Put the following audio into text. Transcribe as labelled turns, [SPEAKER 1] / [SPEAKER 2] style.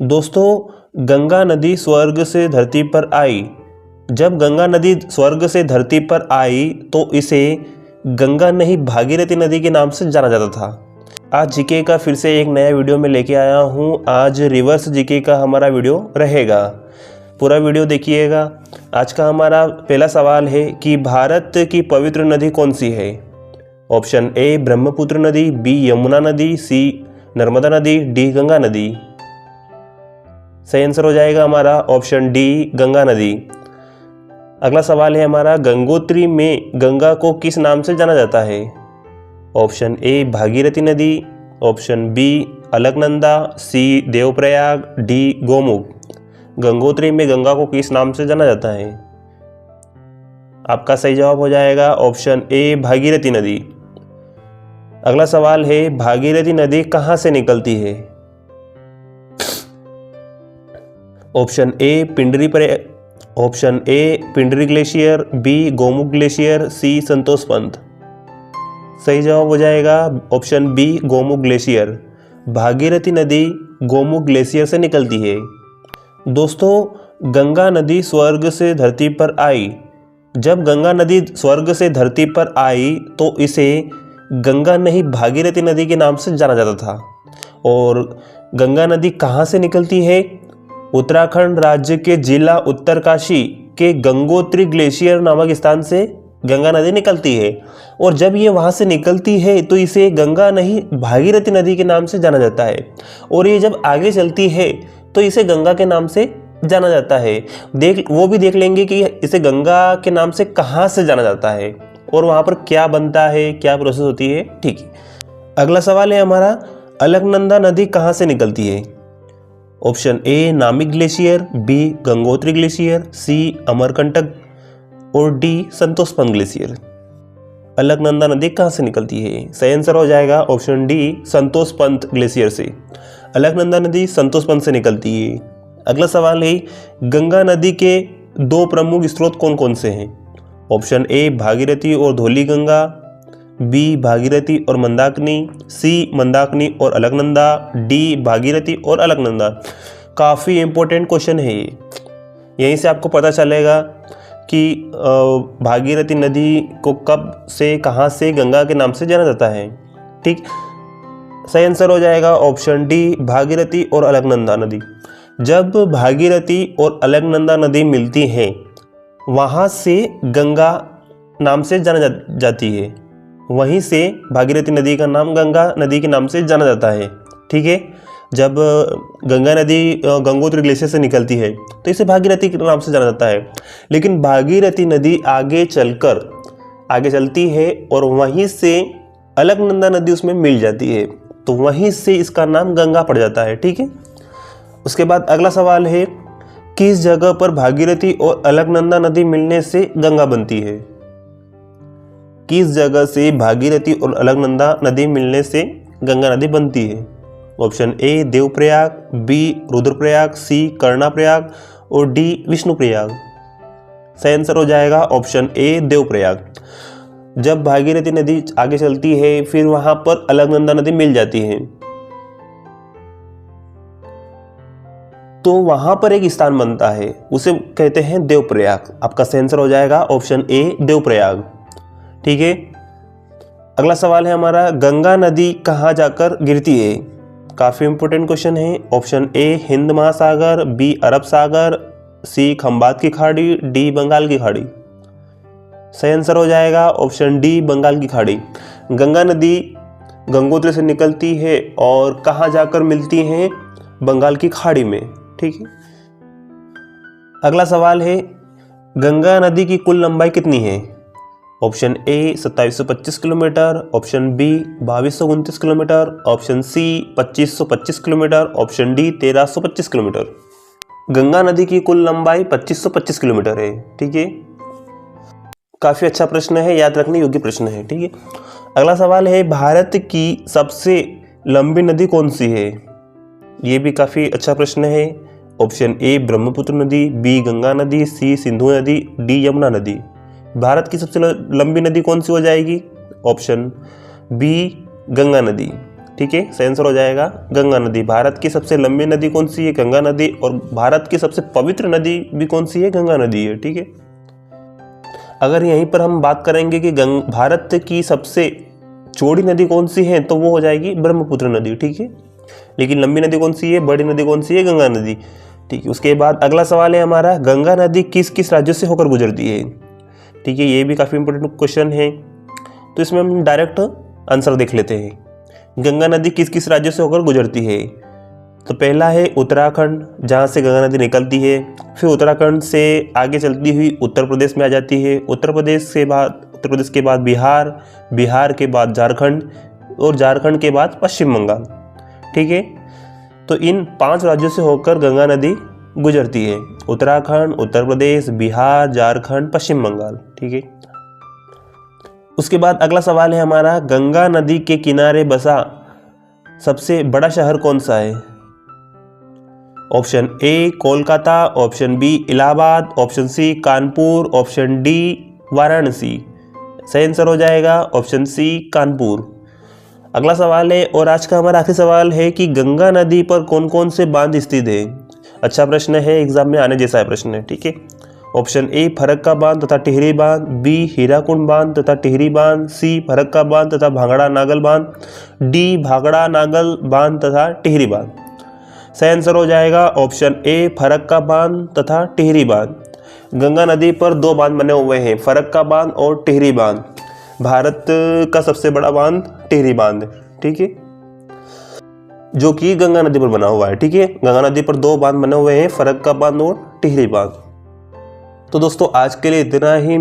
[SPEAKER 1] दोस्तों, गंगा नदी स्वर्ग से धरती पर आई। जब गंगा नदी स्वर्ग से धरती पर आई तो इसे गंगा नहीं भागीरथी नदी के नाम से जाना जाता था। आज जीके का फिर से एक नया वीडियो में लेके आया हूँ। आज रिवर्स जीके का हमारा वीडियो रहेगा, पूरा वीडियो देखिएगा। आज का हमारा पहला सवाल है कि भारत की पवित्र नदी कौन सी है। ऑप्शन ए ब्रह्मपुत्र नदी, बी यमुना नदी, सी नर्मदा नदी, डी गंगा नदी। सही आंसर हो जाएगा हमारा ऑप्शन डी गंगा नदी। अगला सवाल है हमारा, गंगोत्री में गंगा को किस नाम से जाना जाता है। ऑप्शन ए भागीरथी नदी, ऑप्शन बी अलकनंदा, सी देवप्रयाग, डी गोमुख। गंगोत्री में गंगा को किस नाम से जाना जाता है। आपका सही जवाब हो जाएगा ऑप्शन ए भागीरथी नदी। अगला सवाल है, भागीरथी नदी कहाँ से निकलती है। Option A Pindari glacier, B Gomukh glacier, C Santosh Panth. सही जवाब हो जाएगा option B Gomukh glacier. Bhagirathi नदी गोमुख ग्लेशियर से निकलती है। दोस्तों, गंगा नदी स्वर्ग से धरती पर आई। जब गंगा नदी स्वर्ग से धरती पर आई तो इसे गंगा नहीं भागीरथी नदी के नाम से जाना जाता था। और गंगा नदी कहाँ से निकलती है। उत्तराखंड राज्य के जिला उत्तरकाशी के गंगोत्री ग्लेशियर नामक स्थान से गंगा नदी निकलती है। और जब ये वहाँ से निकलती है तो इसे गंगा नहीं भागीरथी नदी के नाम से जाना जाता है। और ये जब आगे चलती है तो इसे गंगा के नाम से जाना जाता है। वो भी देख लेंगे कि इसे गंगा के नाम से कहाँ से जाना जाता है और वहाँ पर क्या बनता है, क्या प्रोसेस होती है। ठीक है, अगला सवाल है हमारा, अलकनंदा नदी कहाँ से निकलती है। Option A Namik glacier, B Gangotri glacier, C Amarkantak और डी संतोष पंथ ग्लेशियर। अलकनंदा नदी कहाँ से निकलती है। सही आंसर हो जाएगा ऑप्शन डी संतोष पंथ ग्लेशियर से। अलकनंदा नदी संतोष पंथ से निकलती है। अगला सवाल है, गंगा नदी के दो प्रमुख स्रोत कौन कौन से हैं। ऑप्शन ए भागीरथी और धौली गंगा, बी भागीरथी और मंदाकिनी, सी मंदाकिनी और अलकनंदा, डी भागीरथी और अलकनंदा। काफ़ी इंपॉर्टेंट क्वेश्चन है ये। यहीं से आपको पता चलेगा कि भागीरथी नदी को कब से कहाँ से गंगा के नाम से जाना जाता है। ठीक, सही आंसर हो जाएगा ऑप्शन डी भागीरथी और अलकनंदा नदी। जब भागीरथी और अलकनंदा नदी मिलती हैं वहाँ से गंगा नाम से जाना जाती है। वहीं से भागीरथी नदी का नाम गंगा नदी के नाम से जाना जाता है। ठीक है, जब गंगा नदी गंगोत्री ग्लेशियर से निकलती है तो इसे भागीरथी के नाम से जाना जाता है। लेकिन भागीरथी नदी आगे चलती है और वहीं से अलकनंदा नदी उसमें मिल जाती है तो वहीं से इसका नाम गंगा पड़ जाता है। ठीक है, उसके बाद अगला सवाल है, किस जगह पर भागीरथी और अलकनंदा नदी मिलने से गंगा बनती है। किस जगह से भागीरथी और अलकनंदा नदी मिलने से गंगा नदी बनती है। Option A Devprayag, B Rudraprayag, C Karnaprayag और डी विष्णुप्रयाग। सही आंसर हो जाएगा ऑप्शन ए देवप्रयाग। जब भागीरथी नदी आगे चलती है फिर वहां पर अलकनंदा नदी मिल जाती है तो वहां पर एक स्थान बनता है, उसे कहते हैं देवप्रयाग। आपका सही आंसर हो जाएगा ऑप्शन ए देवप्रयाग। ठीक है, अगला सवाल है हमारा, गंगा नदी कहाँ जाकर गिरती है। काफ़ी इंपॉर्टेंट क्वेश्चन है। ऑप्शन ए हिंद महासागर, बी अरब सागर, सी खंबात की खाड़ी, डी बंगाल की खाड़ी। सही आंसर हो जाएगा ऑप्शन डी बंगाल की खाड़ी। गंगा नदी गंगोत्री से निकलती है और कहाँ जाकर मिलती है, बंगाल की खाड़ी में। ठीक है, अगला सवाल है, गंगा नदी की कुल लंबाई कितनी है। Option A 2725 kilometre, option B 2229 kilometre, option C 2525 kilometre, option D 1325 kilometre. Ganga नदी की कुल लंबाई 2525 किलोमीटर है। ठीक है, काफ़ी अच्छा प्रश्न है, याद रखने योग्य प्रश्न है। ठीक है, अगला सवाल है, भारत की सबसे लंबी नदी कौन सी है। ये भी काफ़ी अच्छा प्रश्न है। ऑप्शन ए ब्रह्मपुत्र नदी, बी गंगा नदी, सी सिंधु नदी, डी यमुना नदी। भारत की सबसे लंबी नदी कौन सी हो जाएगी। ऑप्शन बी गंगा नदी। ठीक है, सही आंसर हो जाएगा गंगा नदी। भारत की सबसे लंबी नदी कौन सी है? गंगा नदी। और भारत की सबसे पवित्र नदी भी कौन सी है? गंगा नदी है। ठीक है, अगर यहीं पर हम बात करेंगे कि भारत की सबसे चौड़ी नदी कौन सी है, तो वो हो जाएगी ब्रह्मपुत्र नदी। ठीक है, लेकिन लंबी नदी कौन सी है? बड़ी नदी कौन सी है? गंगा नदी। ठीक है, उसके बाद अगला सवाल है हमारा, गंगा नदी किस किस राज्यों से होकर गुजरती है? ठीक है, ये भी काफ़ी इंपॉर्टेंट क्वेश्चन है, तो इसमें हम डायरेक्ट आंसर देख लेते हैं। गंगा नदी किस किस राज्यों से होकर गुजरती है? तो पहला है उत्तराखंड, जहाँ से गंगा नदी निकलती है। फिर उत्तराखंड से आगे चलती हुई उत्तर प्रदेश में आ जाती है। उत्तर प्रदेश के बाद बिहार, बिहार के बाद झारखंड, और झारखंड के बाद पश्चिम बंगाल। ठीक है, तो इन 5 राज्यों से होकर गंगा नदी गुजरती है, उत्तराखंड, उत्तर प्रदेश, बिहार, झारखंड, पश्चिम बंगाल। ठीक है, उसके बाद अगला सवाल है हमारा, गंगा नदी के किनारे बसा सबसे बड़ा शहर कौन सा है? Option A Kolkata, option B Allahabad, option C Kanpur, option D Varanasi. सही आंसर हो जाएगा ऑप्शन सी कानपुर। अगला सवाल है, और आज का हमारा आखिरी सवाल है कि गंगा नदी पर कौन कौन से बांध स्थित है? अच्छा प्रश्न है, एग्जाम में आने जैसा है प्रश्न है। ठीक है, ऑप्शन ए फरक्का बांध तथा टिहरी बांध, बी हीराकुंड बांध तथा टिहरी बांध, सी फरक्का बांध तथा भांगड़ा नागल बांध, डी भांगड़ा नागल बांध तथा टिहरी बांध। सही आंसर हो जाएगा ऑप्शन ए फरक्का बांध तथा टिहरी बांध। गंगा नदी पर 2 बांध बने हुए हैं, फरक्का बांध और टिहरी बांध। भारत का सबसे बड़ा बांध टिहरी बांध है। ठीक है, जो कि गंगा नदी पर बना हुआ है। ठीक है, गंगा नदी पर 2 बांध बने हुए हैं, फरक्का बांध और टिहरी बांध। तो दोस्तों आज के लिए इतना ही।